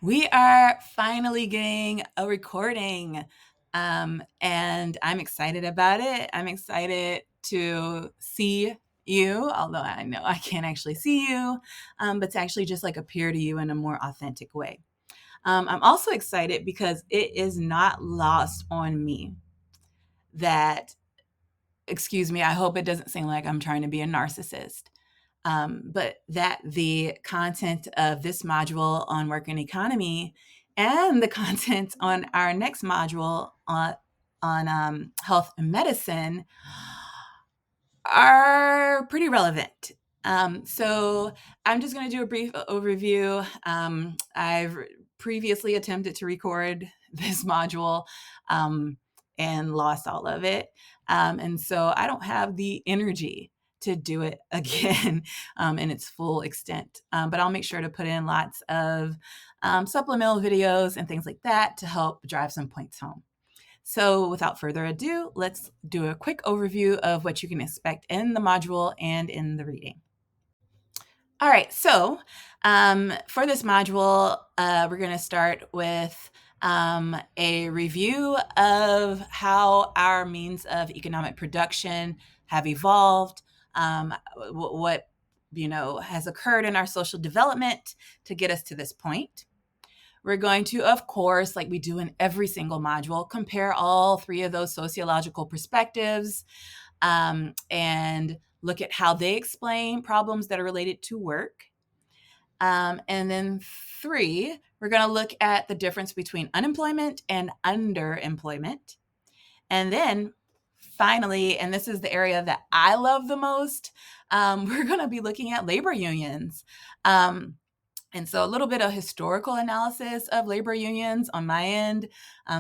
We are finally getting a recording, and I'm excited about it. I'm excited to see you, although I know I can't actually see you, but to actually just like appear to you in a more authentic way. I'm also excited because it is not lost on me that, excuse me, I hope it doesn't seem like I'm trying to be a narcissist. But that the content of this module on work and economy and the content on our next module on health and medicine are pretty relevant. So I'm just going to do a brief overview. I've previously attempted to record this module and lost all of it. And so I don't have the energy to do it again in its full extent. But I'll make sure to put in lots of supplemental videos and things like that to help drive some points home. So without further ado, let's do a quick overview of what you can expect in the module and in the reading. All right, so for this module, we're going to start with a review of how our means of economic production have evolved, what has occurred in our social development to get us to this point. We're going to, of course, like we do in every single module, compare all three of those sociological perspectives and look at how they explain problems that are related to work. And then three, we're going to look at the difference between unemployment and underemployment. And then finally, and this is the area that I love the most, we're going to be looking at labor unions. And so a little bit of historical analysis of labor unions on my end,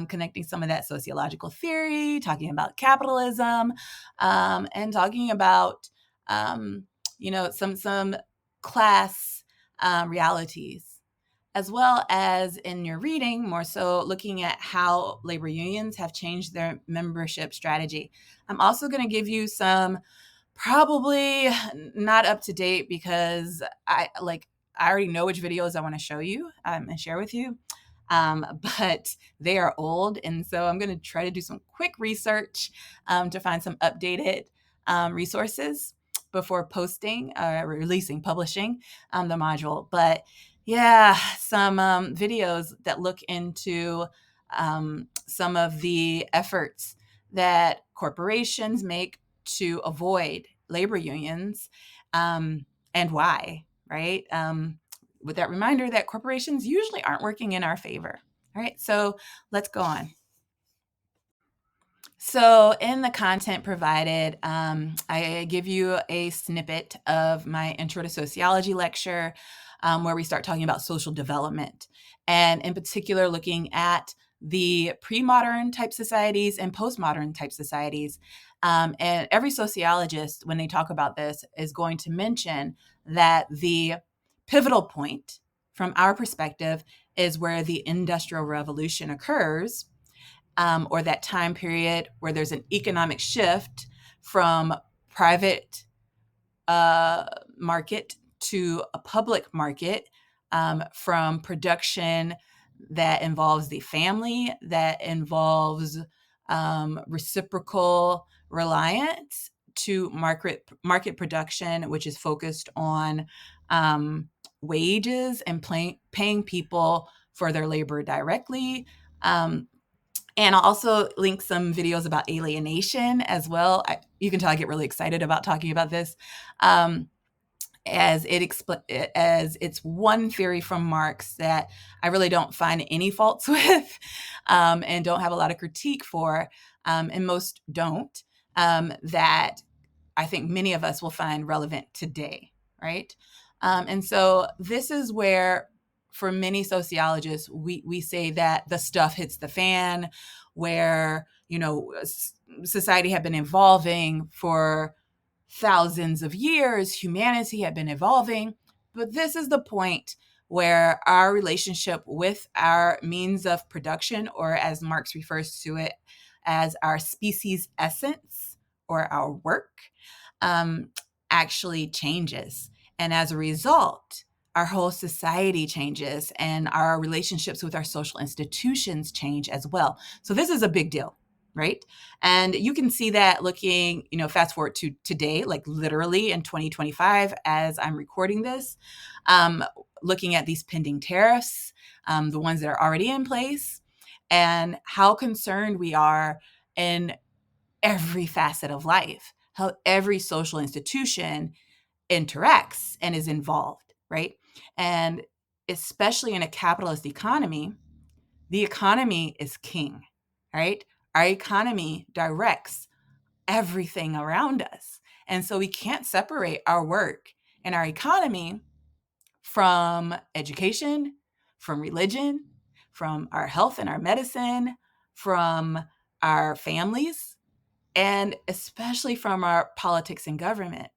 connecting some of that sociological theory, talking about capitalism, and talking about, some class realities, as well as in your reading, more so looking at how labor unions have changed their membership strategy. I'm also going to give you some probably not up to date because I already know which videos I want to show you and share with you, but they are old. And so I'm going to try to do some quick research to find some updated resources before publishing the module. But yeah, some videos that look into some of the efforts that corporations make to avoid labor unions and why, right? With that reminder that corporations usually aren't working in our favor. All right, so let's go on. So in the content provided, I give you a snippet of my Intro to Sociology lecture where we start talking about social development, and in particular looking at the pre-modern type societies and postmodern type societies. And every sociologist, when they talk about this, is going to mention that the pivotal point from our perspective is where the Industrial Revolution occurs, or that time period where there's an economic shift from private market to a public market, from production that involves the family, that involves reciprocal reliance, to market production, which is focused on wages and paying people for their labor directly. And I'll also link some videos about alienation as well. You can tell I get really excited about talking about this, as it's one theory from Marx that I really don't find any faults with, and don't have a lot of critique for, and most don't, that I think many of us will find relevant today, right? And so this is where, for many sociologists, we say that the stuff hits the fan, where society had been evolving for thousands of years, humanity had been evolving, but this is the point where our relationship with our means of production, or as Marx refers to it, as our species essence or our work, actually changes. And as a result, our whole society changes and our relationships with our social institutions change as well. So this is a big deal, right? And you can see that looking, fast forward to today, like literally in 2025, as I'm recording this, looking at these pending tariffs, the ones that are already in place, and how concerned we are in every facet of life, how every social institution interacts and is involved, right? And especially in a capitalist economy, the economy is king, right? Our economy directs everything around us. And so we can't separate our work and our economy from education, from religion, from our health and our medicine, from our families, and especially from our politics and government.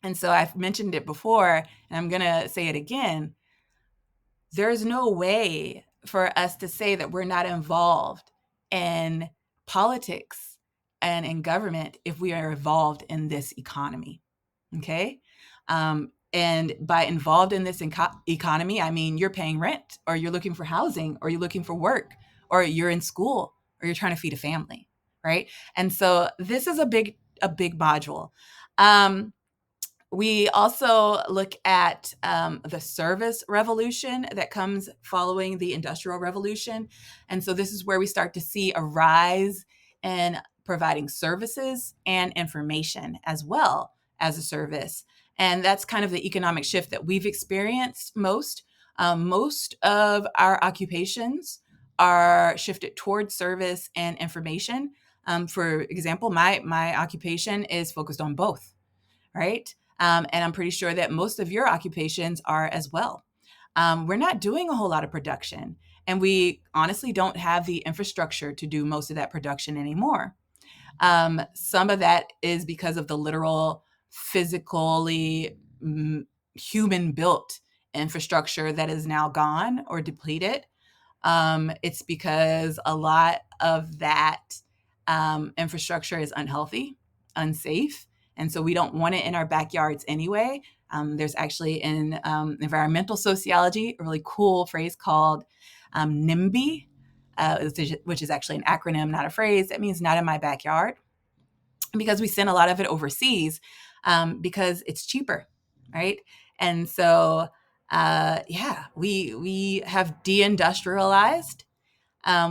And so I've mentioned it before, and I'm going to say it again. There's no way for us to say that we're not involved in politics and in government if we are involved in this economy. Okay. And by involved in this economy, I mean you're paying rent, or you're looking for housing, or you're looking for work, or you're in school, or you're trying to feed a family, right? And so this is a big module. We also look at the service revolution that comes following the Industrial Revolution. And so this is where we start to see a rise in providing services and information as well as a service. And that's kind of the economic shift that we've experienced most. Most of our occupations are shifted towards service and information. For example, my occupation is focused on both, right? And I'm pretty sure that most of your occupations are as well. We're not doing a whole lot of production, and we honestly don't have the infrastructure to do most of that production anymore. Some of that is because of the literal, physically human built infrastructure that is now gone or depleted. It's because a lot of that infrastructure is unhealthy, unsafe, and so we don't want it in our backyards anyway. There's actually in environmental sociology a really cool phrase called NIMBY, which is actually an acronym, not a phrase. That means not in my backyard, because we send a lot of it overseas because it's cheaper, right? And so, we have deindustrialized.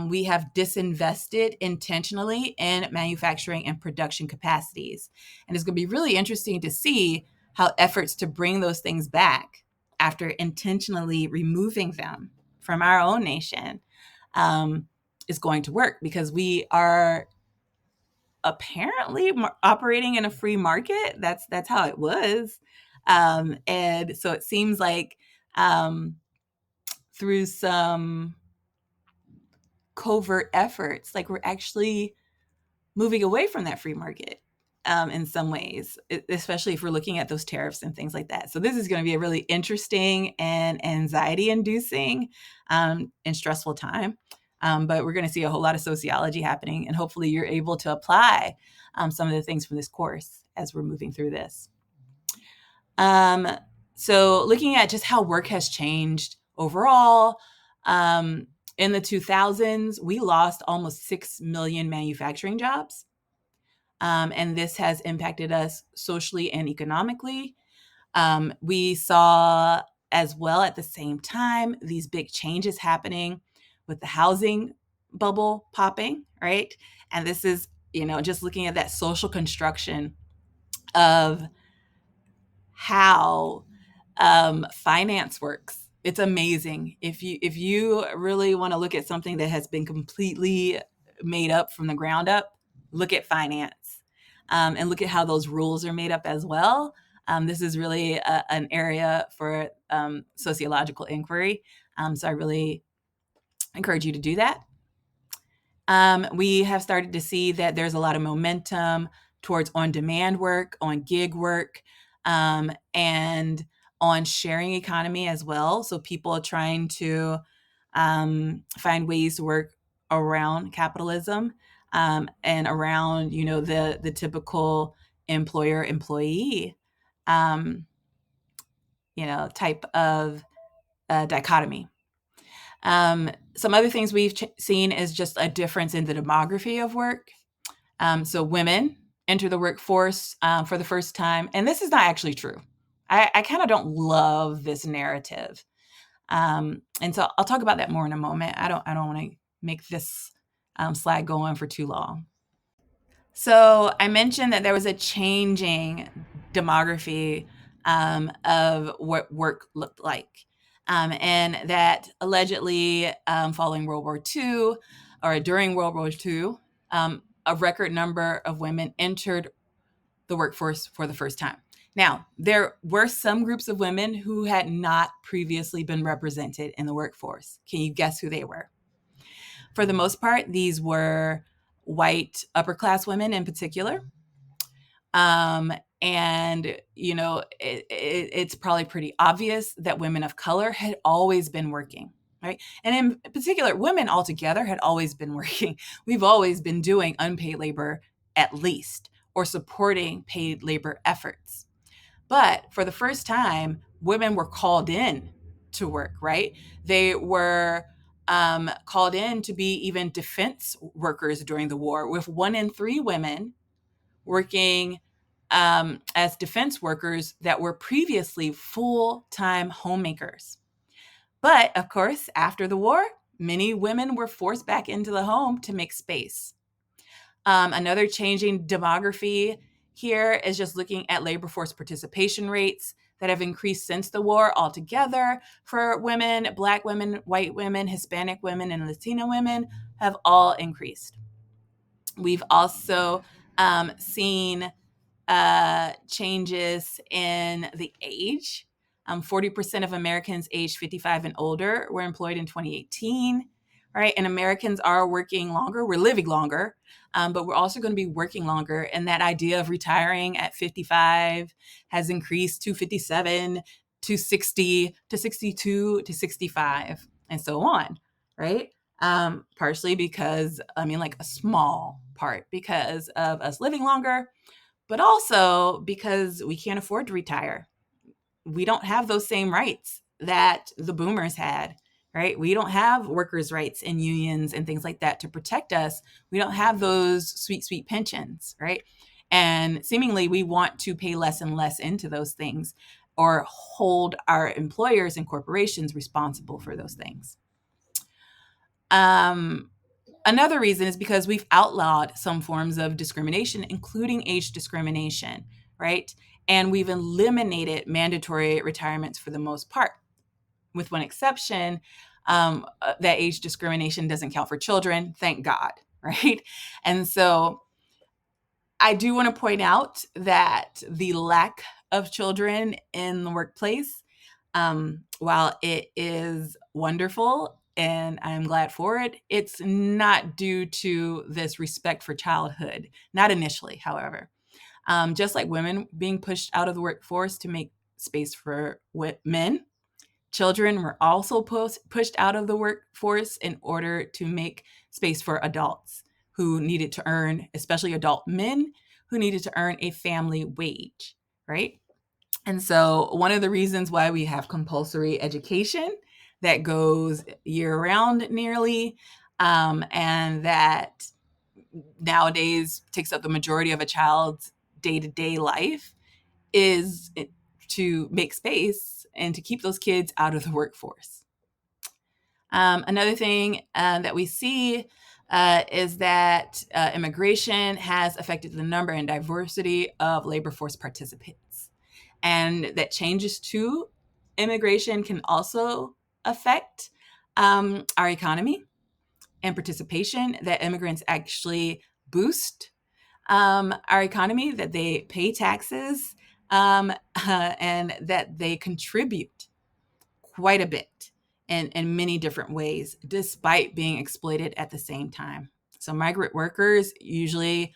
We have disinvested intentionally in manufacturing and production capacities. And it's going to be really interesting to see how efforts to bring those things back after intentionally removing them from our own nation is going to work, because we are apparently operating in a free market. That's how it was. And so it seems like through some covert efforts, like we're actually moving away from that free market in some ways, especially if we're looking at those tariffs and things like that. So this is going to be a really interesting and anxiety-inducing and stressful time. But we're going to see a whole lot of sociology happening, and hopefully you're able to apply some of the things from this course as we're moving through this. So looking at just how work has changed overall, in the 2000s, we lost almost 6 million manufacturing jobs. And this has impacted us socially and economically. We saw as well at the same time these big changes happening with the housing bubble popping, right? And this is, just looking at that social construction of how finance works. It's amazing. If you really want to look at something that has been completely made up from the ground up, look at finance, and look at how those rules are made up as well. This is really an area for sociological inquiry. So I really encourage you to do that. We have started to see that there's a lot of momentum towards on-demand work, on gig work, and on sharing economy as well. So people are trying to find ways to work around capitalism and around, the typical employer-employee type of dichotomy. Some other things we've seen is just a difference in the demography of work. So women enter the workforce for the first time, and this is not actually true. I kind of don't love this narrative, and so I'll talk about that more in a moment. I don't want to make this slide go on for too long. So I mentioned that there was a changing demography of what work looked like. And that allegedly following World War II or during World War II, a record number of women entered the workforce for the first time. Now, there were some groups of women who had not previously been represented in the workforce. Can you guess who they were? For the most part, these were white upper class women in particular. And, it's probably pretty obvious that women of color had always been working, right? And in particular, women altogether had always been working. We've always been doing unpaid labor at least, or supporting paid labor efforts. But for the first time, women were called in to work, right? They were called in to be even defense workers during the war, with 1 in 3 women working as defense workers that were previously full-time homemakers. But of course, after the war, many women were forced back into the home to make space. Another changing demography here is just looking at labor force participation rates that have increased since the war altogether for women, Black women, white women, Hispanic women, and Latino women have all increased. We've also seen changes in the age. 40% of Americans aged 55 and older were employed in 2018, right? And Americans are working longer. We're living longer, but we're also going to be working longer. And that idea of retiring at 55 has increased to 57, to 60, to 62, to 65, and so on, right? Partially because, like a small part because of us living longer, but also because we can't afford to retire. We don't have those same rights that the boomers had, right? We don't have workers' rights and unions and things like that to protect us. We don't have those sweet, sweet pensions, right? And seemingly we want to pay less and less into those things or hold our employers and corporations responsible for those things. Another reason is because we've outlawed some forms of discrimination, including age discrimination, right? And we've eliminated mandatory retirements for the most part, with one exception, that age discrimination doesn't count for children, thank God, right? And so I do want to point out that the lack of children in the workplace, while it is wonderful and I'm glad for it, it's not due to this respect for childhood, not initially, however. Just like women being pushed out of the workforce to make space for men, children were also pushed out of the workforce in order to make space for adults who needed to earn, especially adult men who needed to earn a family wage, right? And so one of the reasons why we have compulsory education that goes year round nearly, and that nowadays takes up the majority of a child's day-to-day life is to make space and to keep those kids out of the workforce. Another thing that we see is that immigration has affected the number and diversity of labor force participants, and that changes to immigration can also affect our economy and participation, that immigrants actually boost our economy, that they pay taxes, and that they contribute quite a bit in many different ways, despite being exploited at the same time. So migrant workers usually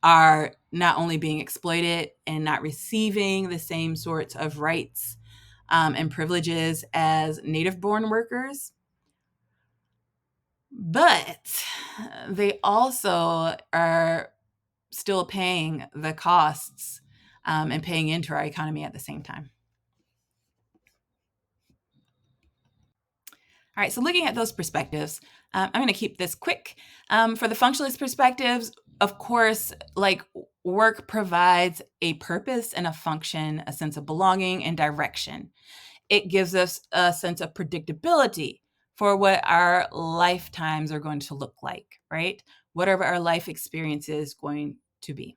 are not only being exploited and not receiving the same sorts of rights and privileges as native-born workers, but they also are still paying the costs and paying into our economy at the same time. All right, so looking at those perspectives, I'm going to keep this quick. For the functionalist perspectives, of course, like work provides a purpose and a function, a sense of belonging and direction. It gives us a sense of predictability for what our lifetimes are going to look like, right? Whatever our life experience is going to be.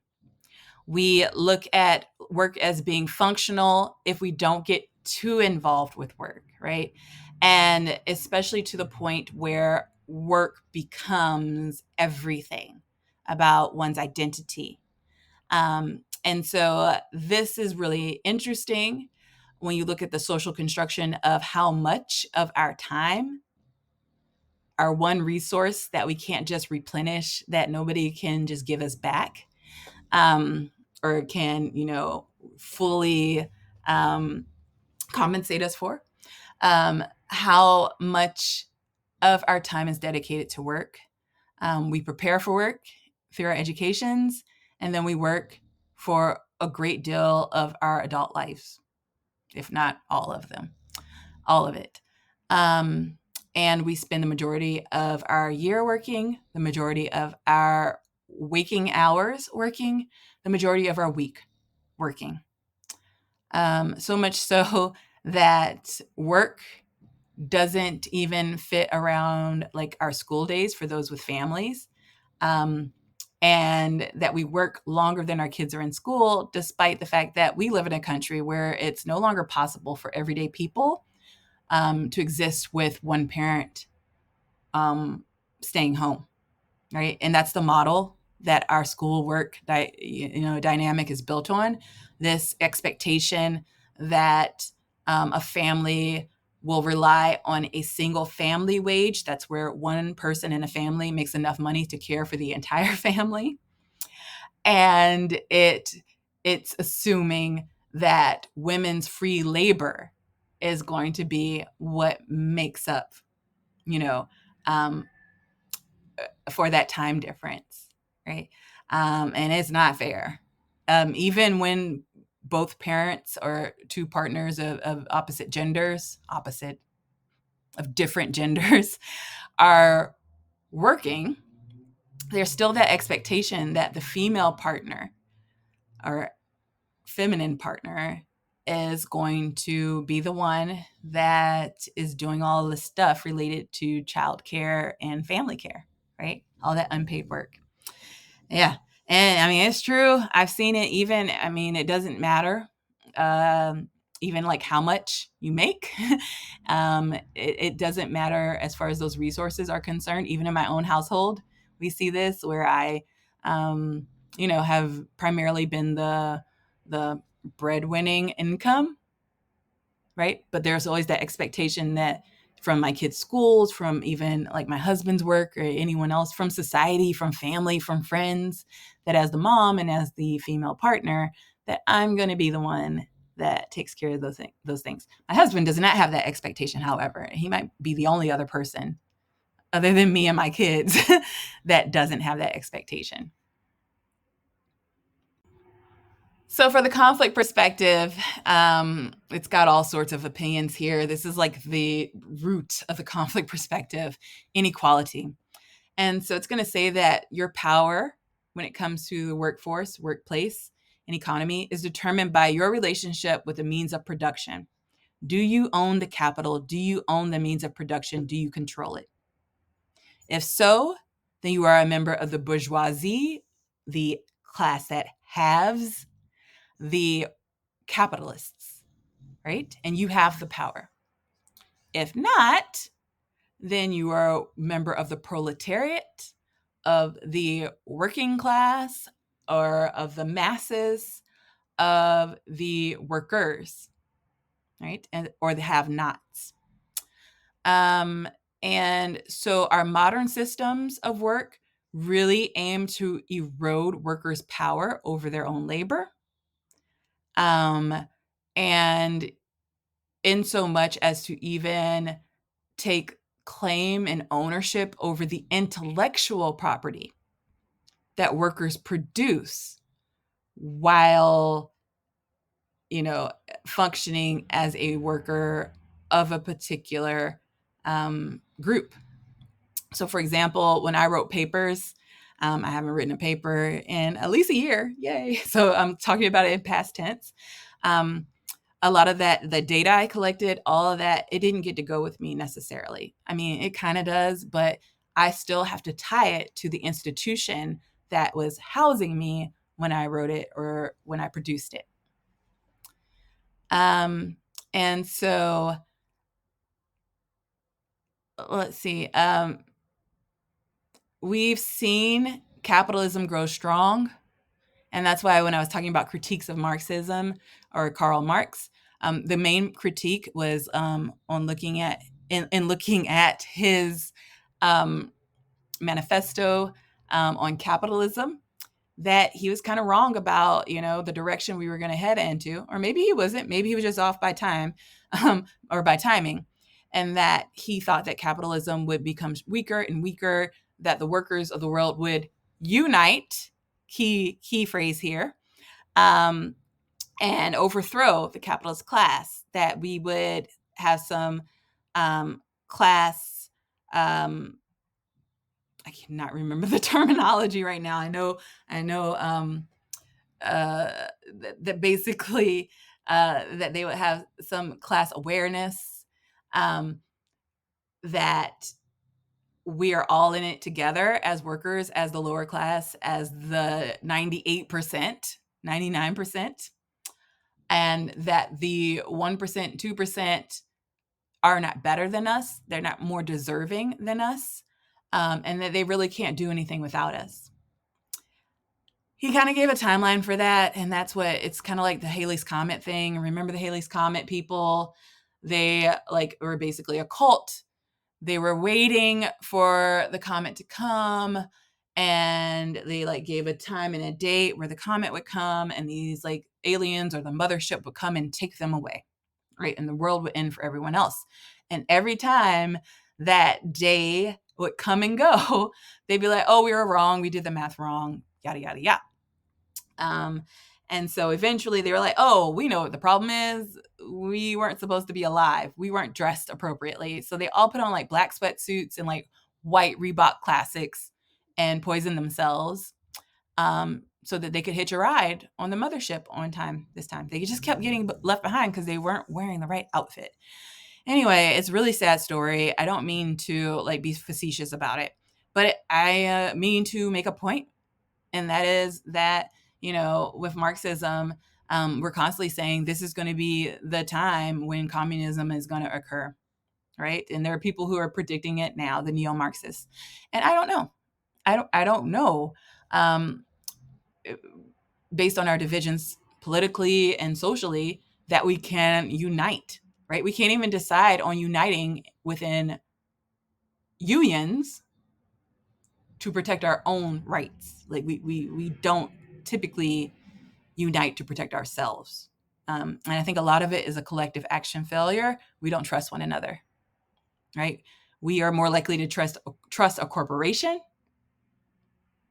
We look at work as being functional if we don't get too involved with work, right? And especially to the point where work becomes everything about one's identity. And so this is really interesting when you look at the social construction of how much of our time, our one resource that we can't just replenish, that nobody can just give us back, um, or can, fully compensate us for. How much of our time is dedicated to work. We prepare for work through our educations, and then we work for a great deal of our adult lives, if not all of them, all of it. And we spend the majority of our year working, the majority of our waking hours working, the majority of our week working. So much so that work doesn't even fit around like our school days for those with families. And that we work longer than our kids are in school, despite the fact that we live in a country where it's no longer possible for everyday people to exist with one parent staying home, right? And that's the model that our school work dynamic is built on. This expectation that a family will rely on a single family wage. That's where one person in a family makes enough money to care for the entire family. And it's assuming that women's free labor is going to be what makes up, um, for that time difference, right? And it's not fair. Even when both parents or two partners of opposite genders, opposite of different genders, are working, there's still that expectation that the female partner or feminine partner is going to be the one that is doing all the stuff related to childcare and family care, right? All that unpaid work. Yeah. And I mean, it's true. I've seen it even, I mean, it doesn't matter. Even like how much you make. It doesn't matter as far as those resources are concerned. Even in my own household, we see this where I, have primarily been the breadwinning income, right? But there's always that expectation that from my kids' schools, from even like my husband's work or anyone else, from society, from family, from friends, that as the mom and as the female partner, that I'm going to be the one that takes care of those things. My husband does not have that expectation, however. He might be the only other person other than me and my kids that doesn't have that expectation. So for the conflict perspective, it's got all sorts of opinions here. This is like the root of the conflict perspective, inequality. And so it's going to say that your power when it comes to the workforce, workplace, and economy is determined by your relationship with the means of production. Do you own the capital? Do you own the means of production? Do you control it? If so, then you are a member of the bourgeoisie, the class that has the capitalists, right? And you have the power. If not, then you are a member of the proletariat, of the working class, or of the masses, of the workers, right? Or the have-nots. And so our modern systems of work really aim to erode workers' power over their own labor. And in so much as to even take claim and ownership over the intellectual property that workers produce while, functioning as a worker of a particular group. So, for example, when I wrote papers, I haven't written a paper in at least a year. Yay. So I'm talking about it in past tense. Um, a lot of that, the data I collected, all of that, it didn't get to go with me necessarily. I mean, it kind of does, but I still have to tie it to the institution that was housing me when I wrote it or when I produced it. And so let's see. We've seen capitalism grow strong. And that's why when I was talking about critiques of Marxism or Karl Marx, the main critique was on looking at in looking at his manifesto on capitalism, that he was kind of wrong about, the direction we were going to head into, or maybe he wasn't. Maybe he was just off by time or by timing, and that he thought that capitalism would become weaker and weaker, that the workers of the world would unite, key phrase here, and overthrow the capitalist class, that we would have some class, I cannot remember the terminology right now. I know that basically that they would have some class awareness, that we are all in it together as workers, as the lower class, as the 98%, 99%, and that the 1%, 2% are not better than us. They're not more deserving than us, and that they really can't do anything without us. He kind of gave a timeline for that, and that's what it's kind of like the Halley's Comet thing. Remember the Halley's Comet people? They were basically a cult. They were waiting for the comet to come, and they gave a time and a date where the comet would come, and these aliens or the mothership would come and take them away, right? And the world would end for everyone else. And every time that day would come and go, they'd be like, oh, we were wrong. We did the math wrong, yada, yada, yada. And so eventually they were like, oh, we know what the problem is. We weren't supposed to be alive. We weren't dressed appropriately. So they all put on black sweatsuits and white Reebok classics and poisoned themselves, so that they could hitch a ride on the mothership on time this time. They just kept getting left behind because they weren't wearing the right outfit. Anyway, it's a really sad story. I don't mean to be facetious about it, but I mean to make a point, and that is that with Marxism, we're constantly saying this is going to be the time when communism is going to occur, right? And there are people who are predicting it now, the neo-Marxists, and I don't know. I don't know. Based on our divisions politically and socially, that we can unite, right? We can't even decide on uniting within unions to protect our own rights. We don't typically unite to protect ourselves. And I think a lot of it is a collective action failure. We don't trust one another, right? We are more likely to trust a corporation,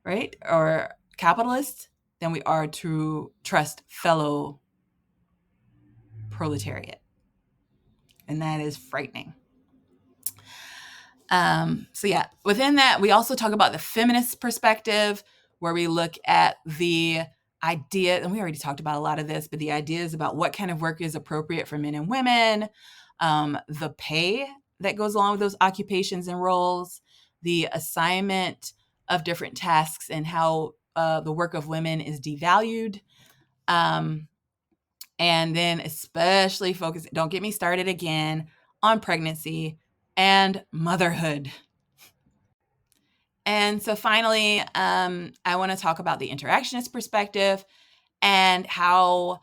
right, or capitalists, than we are to trust fellow proletariat. And that is frightening. So yeah, within that, we also talk about the feminist perspective, where we look at the idea, and we already talked about a lot of this, but the ideas about what kind of work is appropriate for men and women, the pay that goes along with those occupations and roles, the assignment of different tasks, and how the work of women is devalued. And then especially focus, don't get me started again, on pregnancy and motherhood. And so finally, I want to talk about the interactionist perspective and how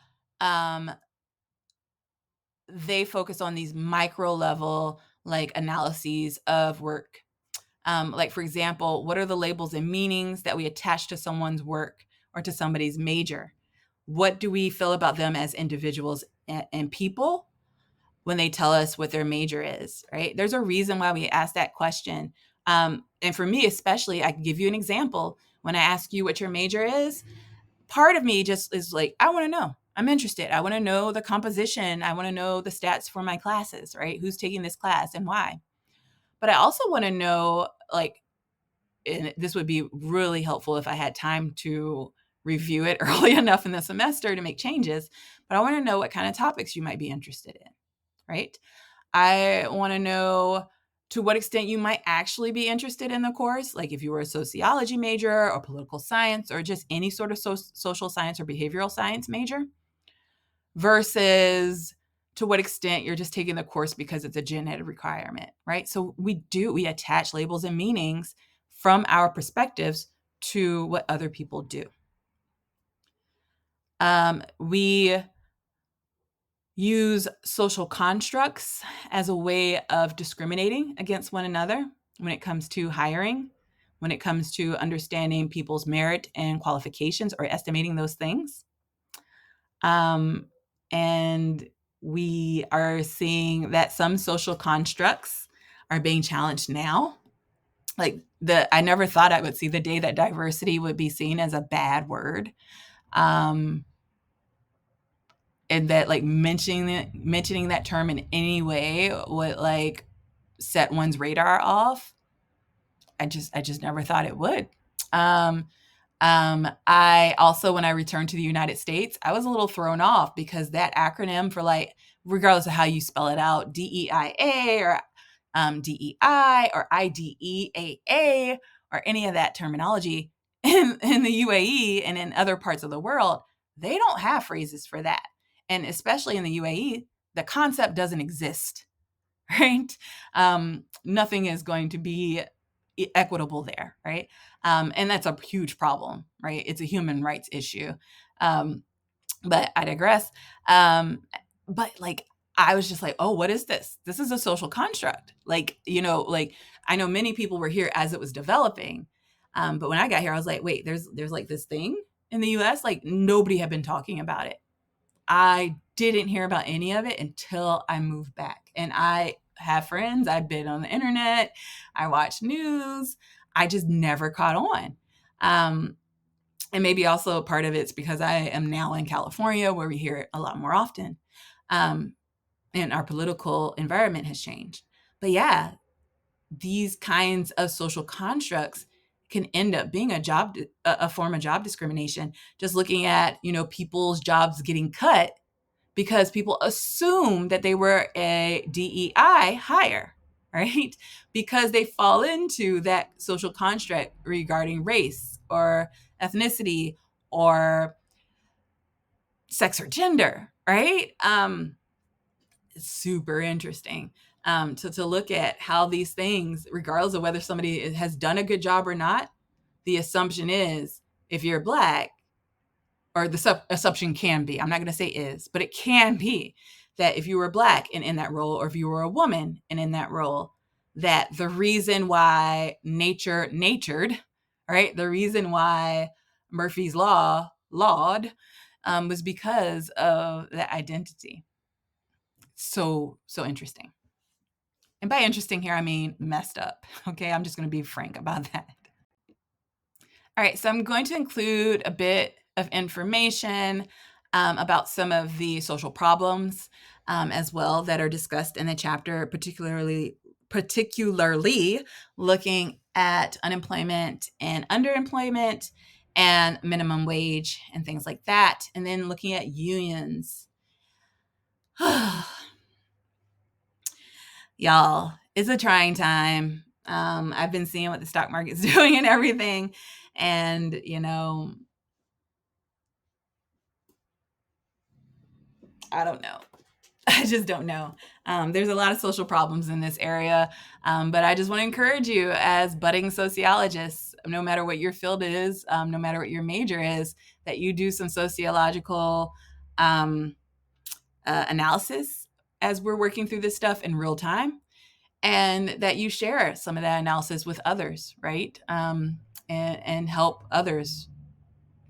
they focus on these micro level analyses of work. For example, what are the labels and meanings that we attach to someone's work or to somebody's major? What do we feel about them as individuals and people when they tell us what their major is, right? There's a reason why we ask that question. And for me, especially, I can give you an example. When I ask you what your major is, part of me just is I want to know. I'm interested. I want to know the composition. I want to know the stats for my classes, right? Who's taking this class and why? But I also want to know, like, and this would be really helpful if I had time to review it early enough in the semester to make changes. But I want to know what kind of topics you might be interested in, right? I want to know to what extent you might actually be interested in the course, like if you were a sociology major or political science or just any sort of social science or behavioral science major, versus to what extent you're just taking the course because it's a gen ed requirement, right? So we attach labels and meanings from our perspectives to what other people do. We use social constructs as a way of discriminating against one another when it comes to hiring, when it comes to understanding people's merit and qualifications or estimating those things. And we are seeing that some social constructs are being challenged now. Like I never thought I would see the day that diversity would be seen as a bad word. And that like mentioning that term in any way would like set one's radar off. I just never thought it would. I also, when I returned to the United States, I was a little thrown off because that acronym for like, regardless of how you spell it out, DEIA or DEI or IDEAA or any of that terminology in the UAE and in other parts of the world, they don't have phrases for that. And especially in the UAE, the concept doesn't exist, right? Nothing is going to be equitable there, right? And that's a huge problem, right? It's a human rights issue. But I digress. But like, I was just like, oh, what is this? This is a social construct. Like, like I know many people were here as it was developing. But when I got here, I was like, wait, there's like this thing in the US, like nobody had been talking about it. I didn't hear about any of it until I moved back. And I have friends, I've been on the internet, I watch news, I just never caught on. And maybe also part of it's because I am now in California where we hear it a lot more often. And our political environment has changed. But yeah, these kinds of social constructs can end up being a form of job discrimination. Just looking at, people's jobs getting cut because people assume that they were a DEI hire, right? Because they fall into that social construct regarding race or ethnicity or sex or gender, right? It's super interesting to look at how these things, regardless of whether somebody has done a good job or not, the assumption is if you're Black, or the assumption can be, I'm not going to say is, but it can be that if you were Black and in that role, or if you were a woman and in that role, that the reason why nature natured, right? The reason why Murphy's Law lawed was because of that identity. So interesting. And by interesting here, I mean messed up. Okay, I'm just going to be frank about that. All right, so I'm going to include a bit of information about some of the social problems as well that are discussed in the chapter, particularly looking at unemployment and underemployment and minimum wage and things like that, and then looking at unions. Y'all, it's a trying time. I've been seeing what the stock market's doing and everything. And, I don't know. I just don't know. There's a lot of social problems in this area. But I just want to encourage you as budding sociologists, no matter what your field is, no matter what your major is, that you do some sociological analysis as we're working through this stuff in real time, and that you share some of that analysis with others, right? And help others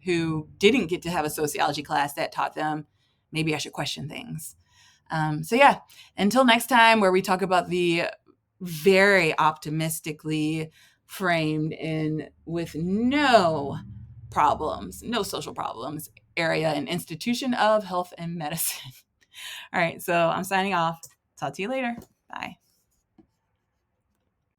who didn't get to have a sociology class that taught them maybe I should question things. So yeah, until next time, where we talk about the very optimistically framed and with no problems, no social problems area and institution of health and medicine. All right, so I'm signing off. Talk to you later. Bye.